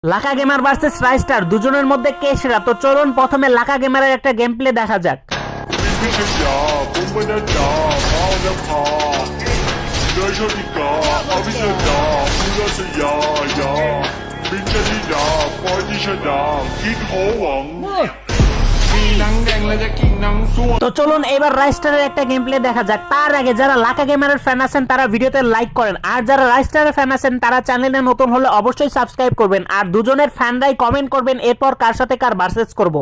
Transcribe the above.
লাকা gamer versus রাইস্টার দুজনের মধ্যে কে সেরা? তো চলুন প্রথমে লাকা গেমারের একটা গেম প্লে দেখা যাক। তো চলুন এবার রাইস্টারের একটা গেম প্লে দেখা যাক। তার আগে যারা লাকা গেমারের ফ্যান আছেন তারা ভিডিওতে লাইক করেন, আর যারা রাইস্টারের ফ্যান আছেন তারা চ্যানেলে নতুন হলে অবশ্যই সাবস্ক্রাইব করবেন, আর দুজনের ফ্যানরাই কমেন্ট করবেন এরপর কার সাথে কার ভার্সেস করব।